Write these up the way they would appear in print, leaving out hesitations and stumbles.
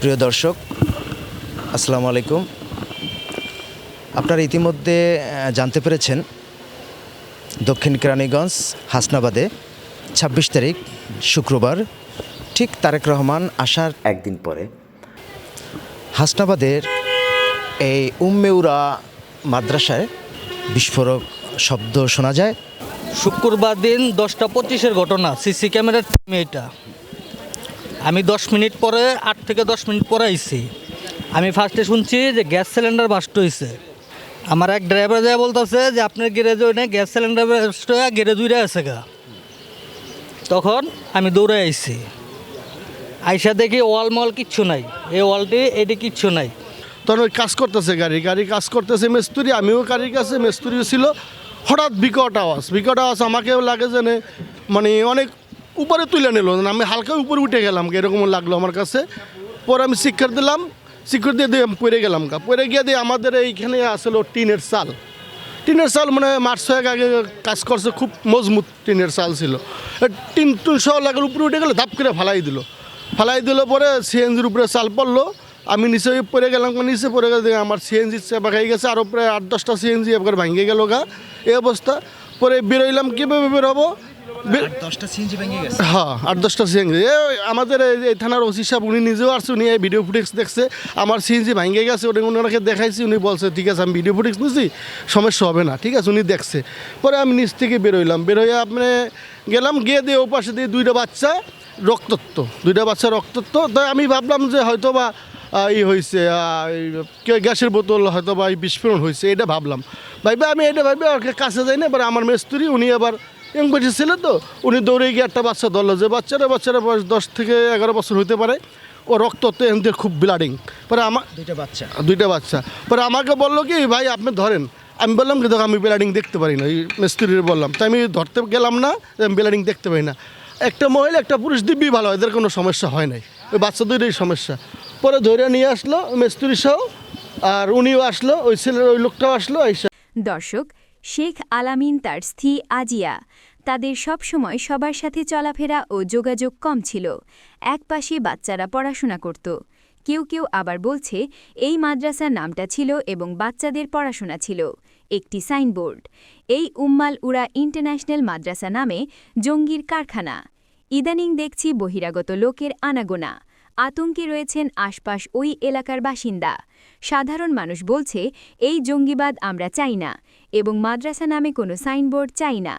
প্রিয় দর্শক, আসসালামু আলাইকুম। আপনারা ইতিমধ্যে জানতে পেরেছেন দক্ষিণ কেরানীগঞ্জ হাসনাবাদে ২৬ তারিখ শুক্রবার ঠিক তারেক রহমান আসার একদিন পরে হাসনাবাদের এই উম্মেউরা মাদ্রাসায় বিস্ফোরক শব্দ শোনা যায়। শুক্রবার দিন 10:25-এর ঘটনা, সিসি ক্যামেরার টাইমে এটা। আমি 10 মিনিট পরে 8 থেকে 10 মিনিট পরে আইছি। আমি ফার্স্টে শুনছি যে গ্যাস সিলিন্ডার বাস্ট হয়েছে। আমার এক ড্রাইভার যা বলতেছে যে আপনার গ্যারেজে ওই না গ্যাস সিলিন্ডার বাস্ট হয়ে গ্যারেজ উড়ে আছে গা। তখন আমি দৌড়ে আইছি, আইসা দেখি ওয়াল মল কিচ্ছু নাই, এই ওয়ালটি এটি কিচ্ছু নাই। তখন ওই কাজ করতেছে গাড়ি কাজ করতেছে মিস্ত্রি, আমিও গাড়ির কাছে, মিস্ত্রি ছিল। হঠাৎ বিকট আওয়াজ আমাকেও লাগে যে মানে অনেক উপরে তুলে নিল, আমি হালকা উপরে উঠে গেলাম, এরকম লাগলো আমার কাছে। পরে আমি শিক্ষার দিলাম, শিক্ষার দিয়ে পড়ে গেলাম পড়ে গিয়ে দিয়ে আমাদের এইখানে আসলো টিনের চাল মানে মার্চ 6 আগে কাজ করছে, খুব মজবুত টিনের চাল ছিল। টিন সহ লাগার উপরে উঠে গেলে ধাপ করে ফালাই দিল পরে সিএনজির উপরে চাল পড়লো। আমি নিচে পড়ে গেলাম, নিচে পড়ে গেলে আমার সিএনজি চেপা খাই গেছে, আরও প্রায় 8-10টা সিএনজি এবার ভাঙে গেল এই অবস্থা। পরে বেরোইলাম, কীভাবে বেরোবো? 10টা সিএনজি ভেঙে গেছে। হ্যাঁ, 8-10টা সিএনজি। আমাদের এই থানার ওসি সাহেব উনি নিজেও আসছে, উনি এই ভিডিও ফুটেজ দেখছে, আমার সিএনজি ভাঙে গেছে। ওনাকে দেখাইছি, উনি বলছে ঠিক আছে আমি ভিডিও ফুটেজ নিয়েছি, সমস্যা হবে না, ঠিক আছে। উনি দেখছে। পরে আমি নিচ থেকে বেরোয় আপনি গেলাম, গিয়ে দিয়ে ও পাশে দিয়ে দুইটা বাচ্চা রক্তত্ব। তাই আমি ভাবলাম যে হয়তো বা হয়েছে গ্যাসের বোতল, হয়তো বা বিস্ফোরণ হয়েছে, এটা ভাবলাম। আমি এটা ভাবি কাছে যাই না। এবার আমার মিস্ত্রি উনি আবার বেশি ছিল তো, উনি দৌড়ে গিয়ে একটা বাচ্চা ধরলো, যে বাচ্চারা বয়স 10 থেকে 11 বছর হতে পারে। ও রক্ততে এমনি খুব ব্লাডিং। পরে আমার দুইটা বাচ্চা পরে আমাকে বললো কি ভাই আপনি ধরেন। আমি বললাম কি দেখো আমি ব্লাডিং দেখতে পারি না, এই মিস্ত্রির বললাম। তাই আমি ধরতে গেলাম না, আমি ব্লাডিং দেখতে পারি না। একটা মহিলা একটা পুরুষ দিব্যি ভালো, এদের কোনো সমস্যা হয় নাই, ওই বাচ্চা দুইটাই সমস্যা। পরে ধরে নিয়ে আসলো মিস্ত্রি সহ, আর উনিও আসলো, ওই ছেলের ওই লোকটাও আসলো। দর্শক, শেখ আলামিন তার স্ত্রী আজিয়া, তাদের সবসময় সবার সাথে চলাফেরা ও যোগাযোগ কম ছিল। একপাশে বাচ্চারা পড়াশোনা করত, কেউ আবার বলছে এই মাদ্রাসার নামটা ছিল এবং বাচ্চাদের পড়াশোনা ছিল একটি সাইনবোর্ড। এই উম্মাল উরা ইন্টারন্যাশনাল মাদ্রাসা নামে জঙ্গির কারখানা। ইদানিং দেখছি বহিরাগত লোকের আনাগোনা। আতঙ্কে রয়েছেন আশপাশ ওই এলাকার বাসিন্দা। সাধারণ মানুষ বলছে এই জঙ্গিবাদ আমরা চাই না এবং মাদ্রাসা নামে কোনো সাইনবোর্ড চাই না।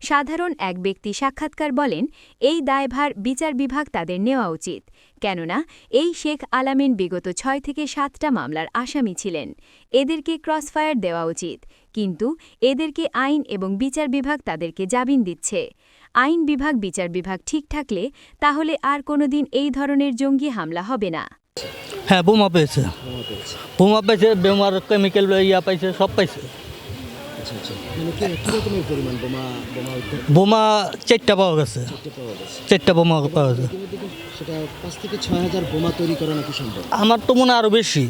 সাধারণ এক ব্যক্তি সাক্ষাৎকার বলেন এই দায়ভার বিচার বিভাগ তাদের নেওয়া উচিত, কেননা এই শেখ আলামিন বিগত 6 থেকে 7টা মামলার আসামি ছিলেন। এদেরকে ক্রসফায়ার দেওয়া উচিত, কিন্তু এদেরকে আইন এবং বিচার বিভাগ তাদেরকে জামিন দিচ্ছে। আইন বিভাগ বিচার বিভাগ ঠিক থাকলে তাহলে আর কোনোদিন এই ধরনের জঙ্গি হামলা হবে না। হ্যাঁ, বোমা পেয়েছে, বোমার কেমিক্যাল পাইছে, সব পাইছে। বোমা 4টা পাওয়া গেছে, 4টা বোমা পাওয়া গেছে। আমার তো মনে আরও বেশি।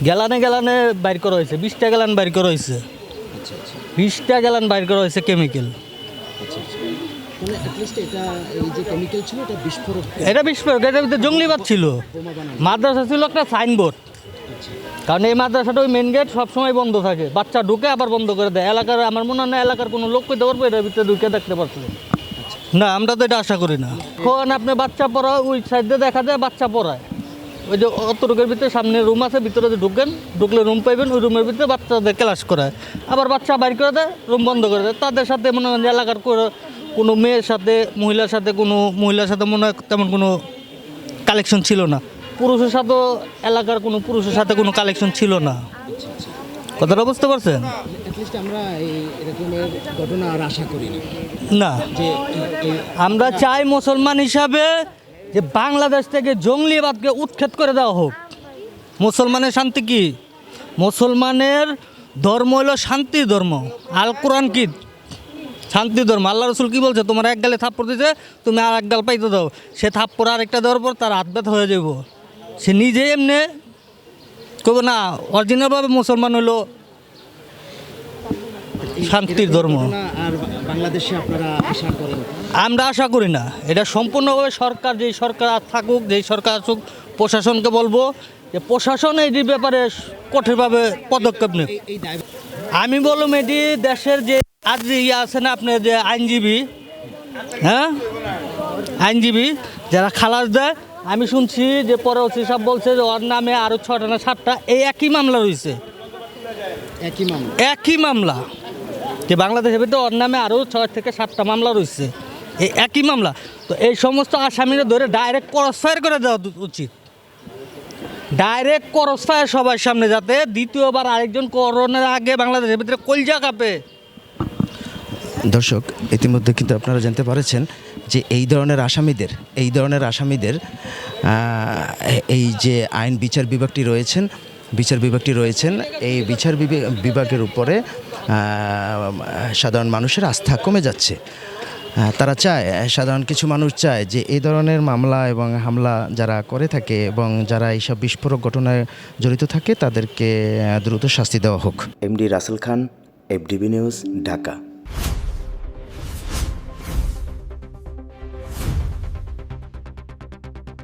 গেলানে বাইর করা হয়েছে, 20টা গ্যালান বাইর করা হয়েছে, 20টা গ্যালান বাইর করা হয়েছে কেমিক্যাল। এটা বিস্ফোরক, এটার ভিতরে জঙ্গলিবাদ ছিল। মাদ্রাসা ছিল একটা সাইনবোর্ড, কারণ এই মাদ্রাসাটা ওই মেন গেট সবসময় বন্ধ থাকে, বাচ্চা ঢুকে আবার বন্ধ করে দেয়। এলাকার আমার মনে হয় না এলাকার কোনো লোক পেতে পারবো এটার ভিতরে ঢুকে দেখতে পারতো না, আমরা তো এটা আশা করি না। এখন আপনি বাচ্চা পড়া ওই সাইডে দেখা যায় বাচ্চা পড়ায়, ওই যে অত রুমের ভিতরে সামনে রুম আছে, ভিতরে যে ঢুকলে রুম পাইবেন, ওই রুমের ভিতরে বাচ্চাদের ক্লাস করায়, আবার বাচ্চা বাইর করে দেয়, রুম বন্ধ করে দেয়। তাদের সাথে মনে হয় এলাকার কোনো মহিলার সাথে মনে হয় তেমন কোনো কালেকশন ছিল না। পুরুষের সাথে এলাকার কোনো পুরুষের সাথে কোনো কালেকশন ছিল না। কথাটা বুঝতে পারছেন? না, আমরা চাই মুসলমান হিসাবে যে বাংলাদেশ থেকে জঙ্গলিবাদকে উৎখাত করে দেওয়া হোক। মুসলমানের শান্তি কি? মুসলমানের ধর্ম হলো শান্তির ধর্ম। আল কোরআন কি? শান্তি ধর্ম। আল্লাহ রসুল কি বলছে? তোমার এক গালে থাপ্পড় দিতে তুমি আর এক গাল পাইতে দাও, সে থাপ্পড় আরেকটা দেওয়ার পর তার হাত ব্যথা হয়ে যাব। সে নিজে এমনি কবে না, অরিজিনালভাবে মুসলমান হলো শান্তির ধর্ম। আর বাংলাদেশে আপনারা আশা করেন? আমরা আশা করি না। এটা সম্পূর্ণভাবে সরকার, যেই সরকার থাকুক, যেই সরকার আসুক, প্রশাসনকে বলবো যে প্রশাসন এই ব্যাপারে কঠোরভাবে পদক্ষেপ নেই। এই দায় আমি বললাম এটি দেশের যে আজ যে ইয়ে আছে না আপনার যে আইনজীবী, হ্যাঁ আইনজীবী যারা খালাস দেয়, আমি শুনছি যে পরে ওসি সাহেব বলছে যে ওর নামে আরও 6টা না 7টা এই একই মামলা রয়েছে, একই মামলা। একই মামলা, যে বাংলাদেশের ভিতরে ওর নামে আরও 6 থেকে 7টা মামলা রয়েছে, এই একই মামলা। তো এই সমস্ত আসামিরা ধরে ডাইরেক্ট ক্রস ফায়ার করে দেওয়া উচিত, ডাইরেক্ট ক্রস ফায়ার সবার সামনে, যাতে দ্বিতীয়বার আরেকজন করোনার আগে বাংলাদেশের ভিতরে কলজা কাঁপে। দর্শক, ইতিমধ্যে কিন্তু আপনারা জানতে পারেছেন যে এই ধরনের আসামিদের এই যে আইন বিচার বিভাগটি রয়েছেন এই বিচার বিভাগের উপরে সাধারণ মানুষের আস্থা কমে যাচ্ছে। তারা চায়, সাধারণ কিছু মানুষ চায় যে এই ধরনের মামলা এবং হামলা যারা করে থাকে এবং যারা এইসব বিস্ফোরক ঘটনায় জড়িত থাকে তাদেরকে দ্রুত শাস্তি দেওয়া হোক। এমডি রাসেল খান, এফডিবি নিউজ, ঢাকা।